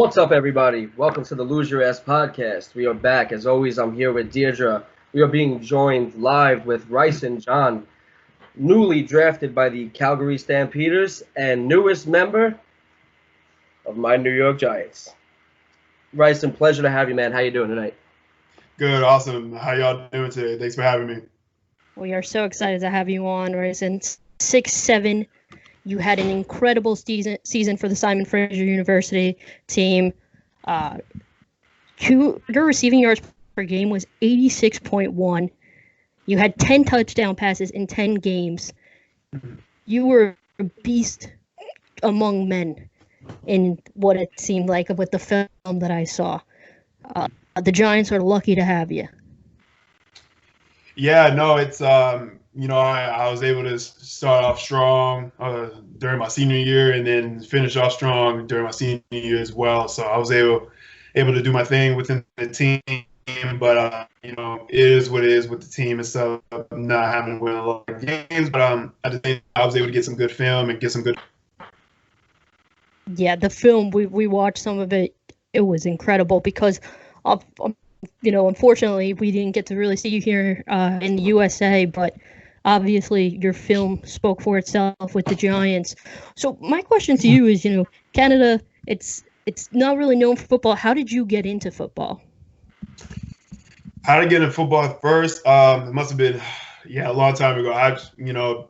What's up, everybody? Welcome to the Lose Your Ass podcast. We are back. As always, I'm here with Deirdre. We are being joined live with Rysen, John, newly drafted by the Calgary Stampeders and newest member of my New York Giants. Rysen, pleasure to have you, man. How you doing tonight? Good, awesome. How y'all doing today? Thanks for having me. We are so excited to have you on, Rysen. 6'7". You had an incredible season for the Simon Fraser University team. Your receiving yards per game was 86.1. You had 10 touchdown passes in 10 games. You were a beast among men in what it seemed like with the film that I saw. The Giants are lucky to have you. Yeah, no, it's I was able to start off strong during my senior year and then finish off strong during my senior year as well. So I was able to do my thing within the team, but it is what it is with the team and stuff. I'm not having to win a lot of games, but at the same time, I was able to get some good film and get some good. Yeah, the film we watched some of it. It was incredible because unfortunately, we didn't get to really see you here in the USA, but obviously your film spoke for itself with the Giants. So my question to you is, Canada, it's not really known for football. How did you get into football? How to get into football first? It must have been, a long time ago. I,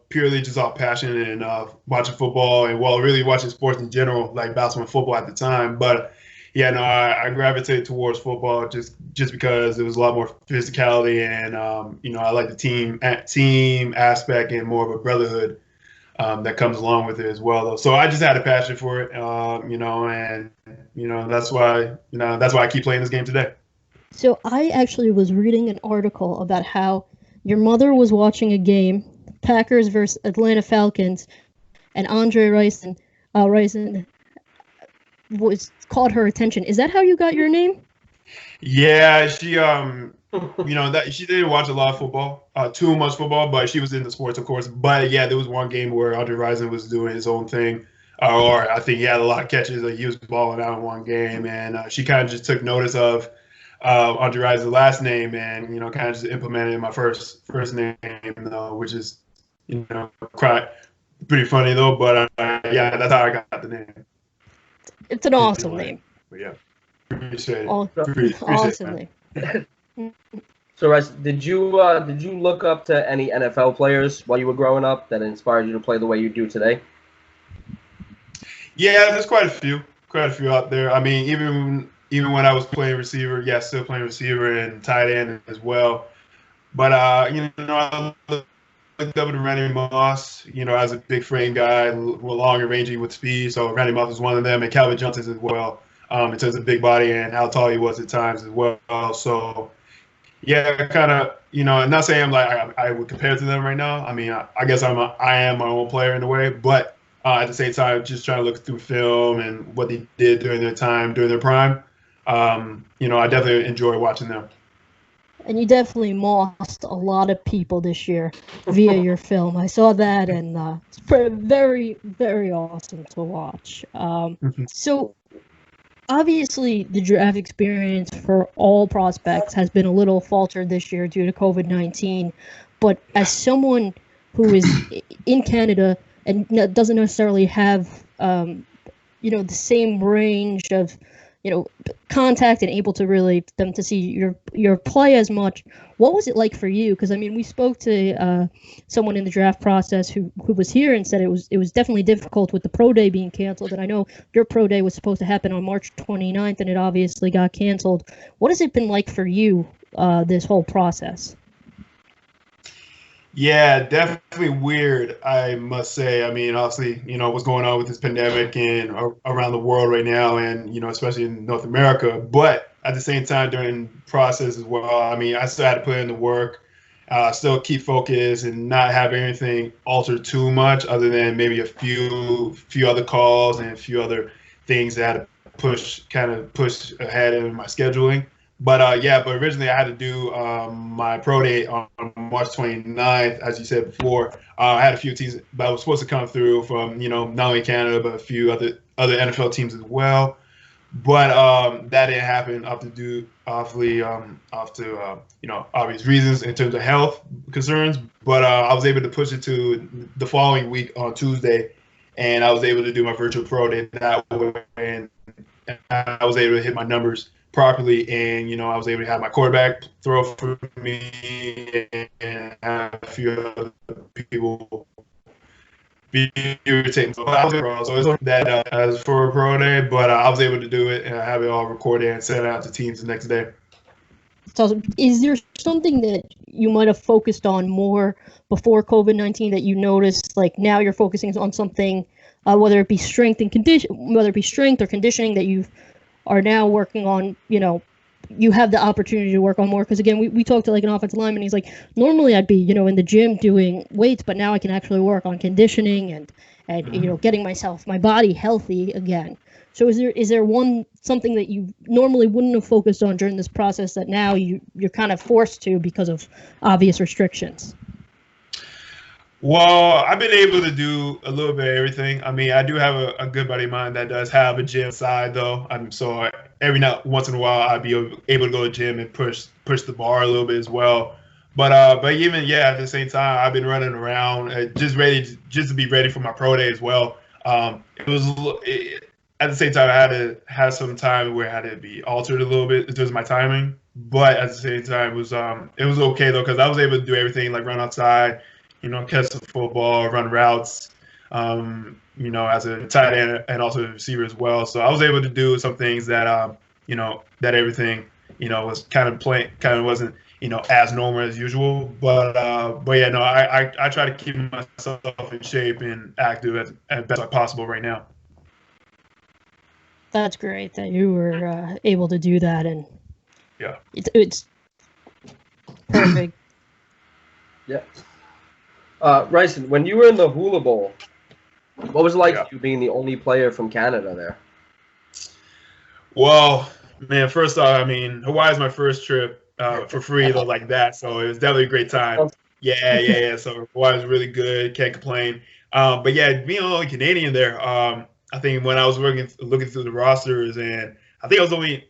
purely just off passion and watching football and, really watching sports in general, like basketball and football at the time. But yeah, no, I gravitated towards football just because it was a lot more physicality and, I like the team aspect and more of a brotherhood that comes along with it as well. Though. So I just had a passion for it, that's why I keep playing this game today. So I actually was reading an article about how your mother was watching a game, Packers versus Atlanta Falcons, and Andre Rysen was caught her attention. Is that how you got your name? Yeah, she she didn't watch a lot of football, too much football, but she was into sports, of course. But yeah, there was one game where Andre Rysen was doing his own thing, or I think he had a lot of catches. He was balling out in one game, and she kind of just took notice of Andre Rysen's last name, and kind of just implemented my first name, which is pretty funny though. But yeah, that's how I got the name. It's an awesome name. But yeah, appreciate it. Awesome name. So, Rysen, did you look up to any NFL players while you were growing up that inspired you to play the way you do today? Yeah, there's quite a few out there. I mean, even when I was playing receiver, still playing receiver and tight end as well. But I looked up to Randy Moss, as a big frame guy, long and rangy with speed. So Randy Moss was one of them, and Calvin Johnson as well, in terms of big body and how tall he was at times as well. So yeah, kind of, not saying I'm like I would compare to them right now. I mean, I guess I am my own player in a way, but at the same time, just trying to look through film and what they did during their prime. I definitely enjoy watching them. And you definitely mossed a lot of people this year via your film. I saw that, and it's very, very awesome to watch. So, obviously, the draft experience for all prospects has been a little faltered this year due to COVID-19. But as someone who is in Canada and doesn't necessarily have, the same range of contact and able to really them to see your play as much. What was it like for you? Because I mean, we spoke to someone in the draft process who was here and said it was definitely difficult with the pro day being canceled. And I know your pro day was supposed to happen on March 29th, and it obviously got canceled. What has it been like for you this whole process? Yeah, definitely weird, I must say. I mean, obviously, what's going on with this pandemic and around the world right now, and, especially in North America. But at the same time, during the process as well, I mean, I still had to put in the work, still keep focused and not have anything alter too much other than maybe a few other calls and a few other things that had to push ahead in my scheduling. But but originally I had to do my pro day on March 29th, as you said before. I had a few teams that was supposed to come through from, not only Canada, but a few other NFL teams as well. But that didn't happen obvious reasons in terms of health concerns. But I was able to push it to the following week on Tuesday, and I was able to do my virtual pro day that way, and I was able to hit my numbers properly, and I was able to have my quarterback throw for me and have a few other people be irritating. So I was pro, so it's that as for a pro day, but I was able to do it and I have it all recorded and sent out to teams the next day. So, is there something that you might have focused on more before COVID-19 that you noticed, like now you're focusing on something, whether it be strength or conditioning that you are now working on, you have the opportunity to work on more? Because again, we talked to like an offensive lineman. He's like, normally I'd be, in the gym doing weights, but now I can actually work on conditioning and getting my body healthy again. So is there something that you normally wouldn't have focused on during this process that now you're kind of forced to because of obvious restrictions? Well, I've been able to do a little bit of everything. I mean, I do have a good buddy of mine that does have a gym side, though. So every now once in a while, I'd be able to go to the gym and push the bar a little bit as well. But even at the same time, I've been running around just to be ready for my pro day as well. At the same time, I had to have some time where I had to be altered a little bit in terms of my timing. But at the same time, it was okay though, because I was able to do everything, like run outside, catch the football, run routes, as a tight end and also a receiver as well. So I was able to do some things that, that everything, was kind of wasn't, as normal as usual. But I try to keep myself in shape and active as best as possible right now. That's great that you were able to do that, and yeah, it's perfect. Yeah. Rysen, when you were in the Hula Bowl, what was it like you being the only player from Canada there? Well, man, first off, I mean, Hawaii is my first trip for free, though, like that. So it was definitely a great time. Yeah. So Hawaii was really good. Can't complain. But yeah, being the only Canadian there, I think when I was looking through the rosters, and I think I was I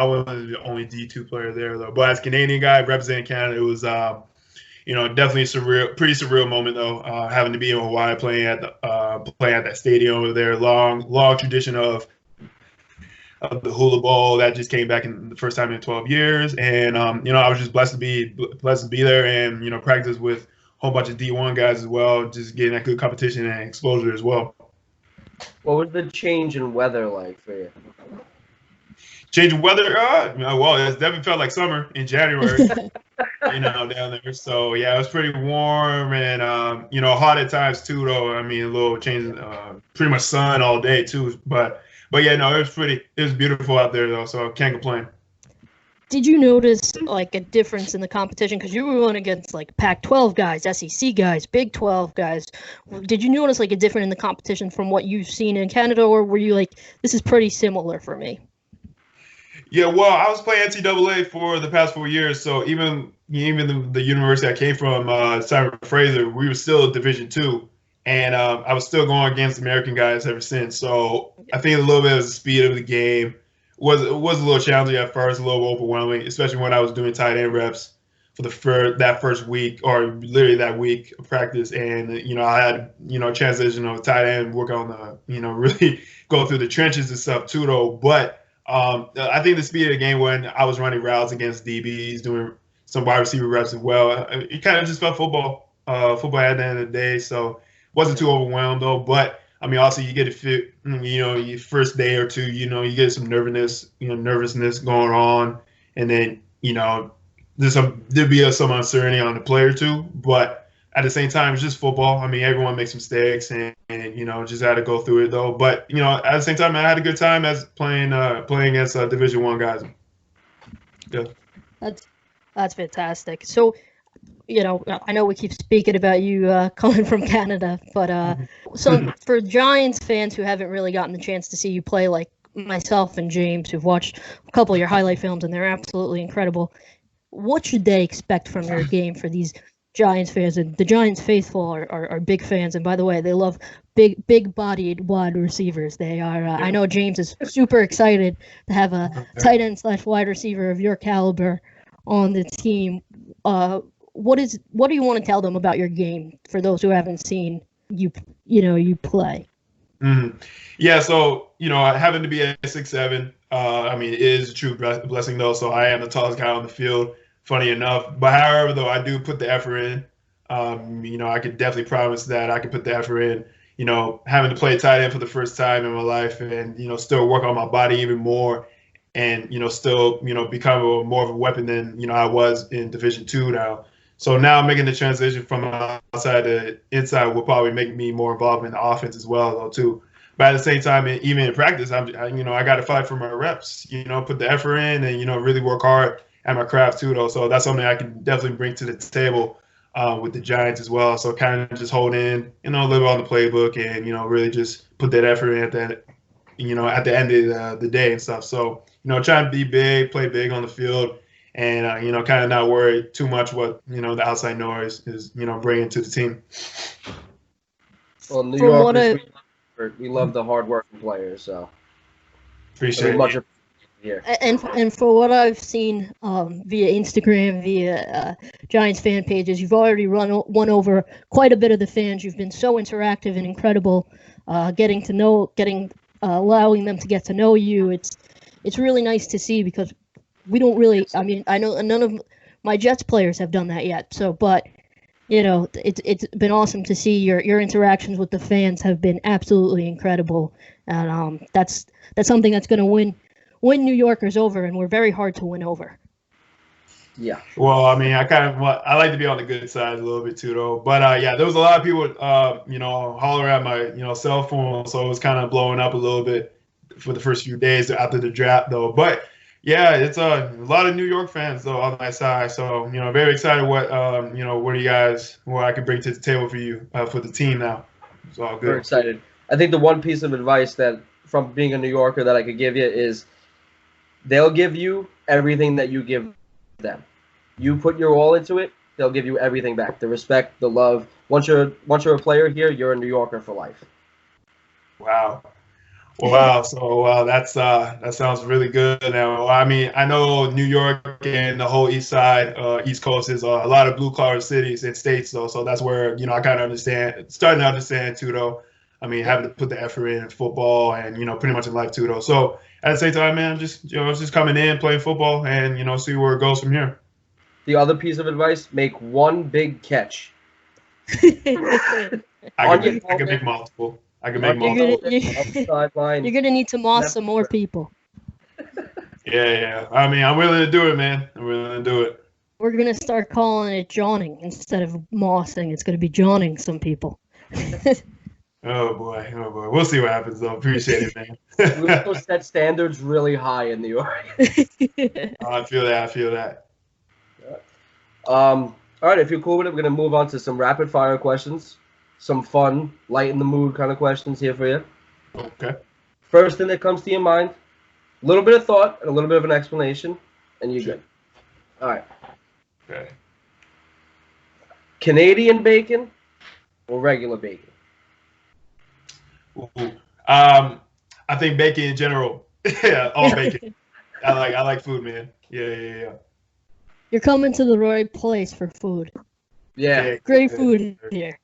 wasn't the only D2 player there, though. But as a Canadian guy representing Canada, it was definitely pretty surreal moment though, having to be in Hawaii playing at that stadium over there. Long tradition of the Hula Bowl that just came back in the first time in 12 years, and I was just blessed to be there and practice with a whole bunch of D1 guys as well, just getting that good competition and exposure as well. What was the change in weather like for you? Change in weather? Well, it definitely felt like summer in January, down there. So, yeah, it was pretty warm and, hot at times, too, though. I mean, a little change, pretty much sun all day, too. But yeah, no, it was beautiful out there, though, so I can't complain. Did you notice, like, a difference in the competition? Because you were going against, like, Pac-12 guys, SEC guys, Big 12 guys. Did you notice, like, a difference in the competition from what you've seen in Canada, or were you like, this is pretty similar for me? Yeah, well, I was playing NCAA for the past 4 years, so even the university I came from, Simon Fraser, we were still Division II, and I was still going against American guys ever since. So I think a little bit of the speed of the game was a little challenging at first, a little overwhelming, especially when I was doing tight end reps for that first week, or literally that week of practice. And I had transition of tight end, work on the really go through the trenches and stuff too, though. But I think the speed of the game, when I was running routes against DBs, doing some wide receiver reps as well, it kind of just felt football at the end of the day. So wasn't too overwhelmed though. But I mean, also you get a fit, your first day or two, you get some nervousness going on, and then there'd be some uncertainty on the player too. But at the same time, it's just football. I mean, everyone makes mistakes, and just had to go through it though. But at the same time, I had a good time as playing against Division I guys. Yeah. That's fantastic. So, I know we keep speaking about you coming from Canada, but so for Giants fans who haven't really gotten the chance to see you play, like myself and James, who've watched a couple of your highlight films, and they're absolutely incredible, what should they expect from your game for these Giants fans, and the Giants faithful are big fans. And by the way, they love big-bodied wide receivers. They are. I know James is super excited to have a tight end / wide receiver of your caliber on the team. What do you want to tell them about your game for those who haven't seen you play? Mm-hmm. Yeah, so having to be at 6'7", I mean, it is a true blessing though. So I am the tallest guy on the field, funny enough. But however, though, I do put the effort in. I could definitely promise that I can put the effort in. Having to play tight end for the first time in my life, and still work on my body even more, and still become more of a weapon than I was in Division II now. So now making the transition from outside to inside will probably make me more involved in the offense as well, though, too. But at the same time, even in practice, I got to fight for my reps, put the effort in and, really work hard at my craft, too, though. So that's something I can definitely bring to the table with the Giants as well. So kind of just hold in, live on the playbook and, really just put that effort in at the end of the day and stuff. So, trying to be big, play big on the field. And, kind of not worry too much what, the outside noise is, bringing to the team. Well, New York, we love the hard-working players, so. Appreciate it. Here. And for what I've seen via Instagram, via Giants fan pages, you've already won over quite a bit of the fans. You've been so interactive and incredible, allowing them to get to know you. It's really nice to see because we don't really. I mean, I know none of my Jets players have done that yet. So, but it's been awesome to see your interactions with the fans have been absolutely incredible, and that's something that's going to win New Yorkers over, and we're very hard to win over. Yeah. Well, I mean, I like to be on the good side a little bit too, though. But there was a lot of people, holler at my cell phone, so it was kind of blowing up a little bit for the first few days after the draft, though. But yeah, it's a lot of New York fans though on my side. So very excited what what I can bring to the table for you for the team now. It's all good. Very excited. I think the one piece of advice that from being a New Yorker that I could give you is they'll give you everything that you give them. You put your all into it, they'll give you everything back. The respect, the love. Once you're a player here, you're a New Yorker for life. Wow. Wow. So that sounds really good. Now, I mean, I know New York and the whole East Side, East Coast is a lot of blue collar cities and states, though. So that's where I kind of starting to understand too, though. I mean, having to put the effort in football and pretty much in life too, though. So at the same time, man, just coming in, playing football, and see where it goes from here. The other piece of advice: make one big catch. I can make multiple. You're gonna need to moss some more people. Yeah. I mean, I'm willing to do it, man. I'm willing to do it. We're gonna start calling it Johning instead of mossing. It's gonna be Johning some people. Oh boy. We'll see what happens, though. Appreciate it, man. We also set standards really high in New York. I feel that. All right, if you're cool with it, we're gonna move on to some rapid fire questions. Some fun, lighten the mood kind of questions here for you. Okay. First thing that comes to your mind, a little bit of thought and a little bit of an explanation, and you're good. All right. Okay. Canadian bacon or regular bacon? Ooh. I think bacon in general. Yeah, all bacon. I like food, man. Yeah. You're coming to the right place for food. Yeah. Great food here.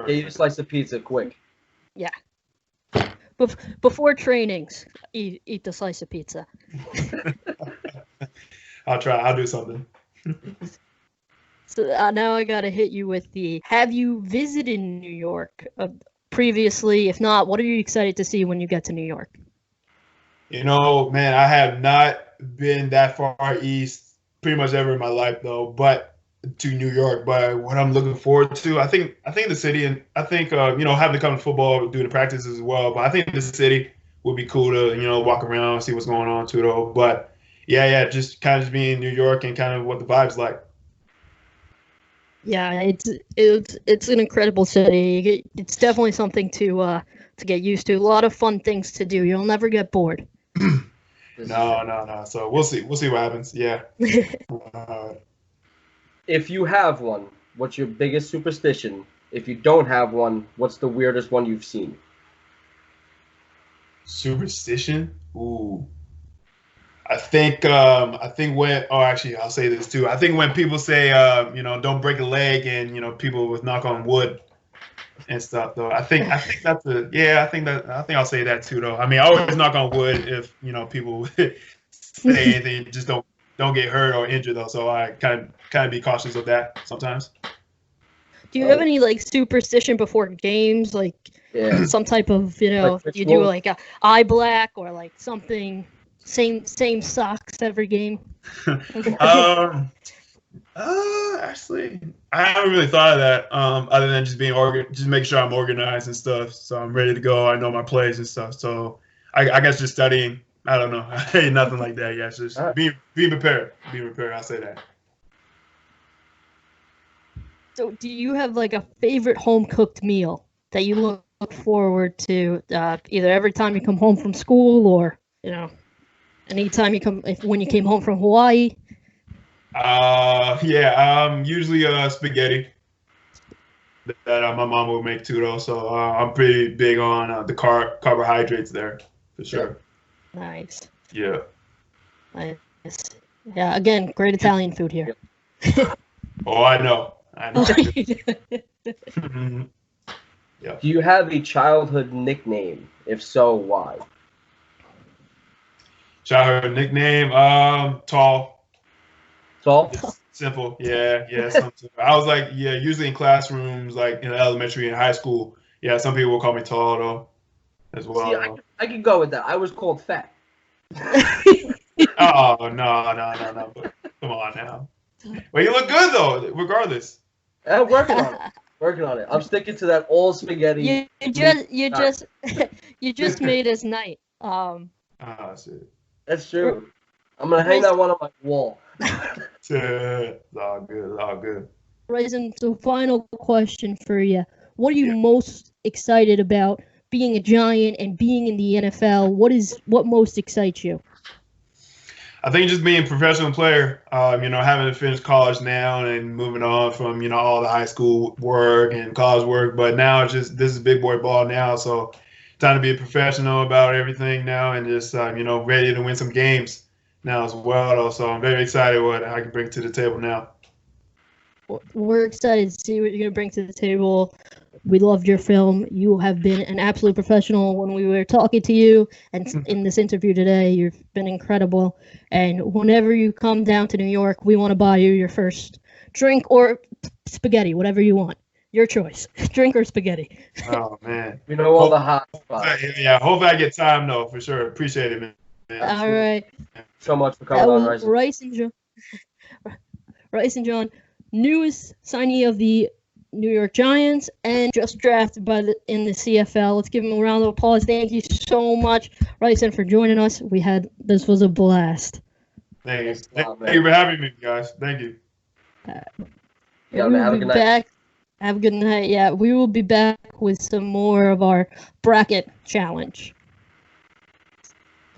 Get you a slice of pizza quick. Yeah. Before trainings, eat the slice of pizza. I'll try. I'll do something. So now I gotta hit you with have you visited New York previously? If not, what are you excited to see when you get to New York? Man, I have not been that far east pretty much ever in my life, though, but to New York. But what I'm looking forward to, I think the city, and I think having to come to football, do the practices as well. But I think the city would be cool to walk around, see what's going on too, though. But yeah, just kind of just being in New York and kind of what the vibe's like. Yeah, it's an incredible city. It's definitely something to get used to. A lot of fun things to do. You'll never get bored. No. So we'll see what happens. Yeah. If you have one, what's your biggest superstition? If you don't have one, what's the weirdest one you've seen? Superstition? Ooh. I think when, oh, actually, I'll say this too. I think when people say, don't break a leg, and people with knock on wood and stuff, though. I think that's I think I'll say that too, though. I mean, I always knock on wood if people say anything, just don't get hurt or injured, though. So I kind of be cautious of that sometimes. Do you have any like superstition before games, like some type of Like you do like a eye black or like something? Same socks every game. Actually, I haven't really thought of that. Other than just being just make sure I'm organized and stuff, so I'm ready to go. I know my plays and stuff. So I guess just studying. I don't know. Nothing like that. Yeah, it's just being prepared. Being prepared. I'll say that. So, do you have like a favorite home cooked meal that you look forward to either every time you come home from school or anytime when you came home from Hawaii? Usually spaghetti that my mom will make too, though. So I'm pretty big on the carbohydrates there for sure. Nice. Yeah. Nice. Yeah. Again, great Italian food here. Oh, I know. Yeah. Do you have a childhood nickname? If so, why? Childhood nickname, tall. Tall? Just simple. Yeah, something. I was like, usually in classrooms, like in elementary and high school, some people will call me tall, though, as well. See, I could go with that. I was called fat. Oh, no. But come on now. Well, you look good, though, regardless. I'm working on it. I'm sticking to that all spaghetti. You just made his night. Shit. That's true. I'm gonna hang that one on my wall. It's all good. Rysen, so final question for you. What are you most excited about being a Giant and being in the NFL? What most excites you? I think just being a professional player, having to finish college now and moving on from, all the high school work and college work. But now this is big boy ball now. So time to be a professional about everything now and just, ready to win some games now as well. So I'm very excited what I can bring to the table now. We're excited to see what you're going to bring to the table. We loved your film. You have been an absolute professional when we were talking to you, and in this interview today, you've been incredible. And whenever you come down to New York, we want to buy you your first drink or spaghetti, whatever you want. Your choice, drink or spaghetti. Oh, man. You know all the hot spots. Yeah, hopefully I get time, though, for sure. Appreciate it, man. All right. So much for coming on, Rysen. Rysen John, newest signee of the New York Giants and just drafted in the CFL. Let's give him a round of applause. Thank you so much, Rysen, for joining us. This was a blast. Thanks. Thank you for having me, guys. Thank you. Have a good night. Have a good night. Yeah, we will be back with some more of our bracket challenge.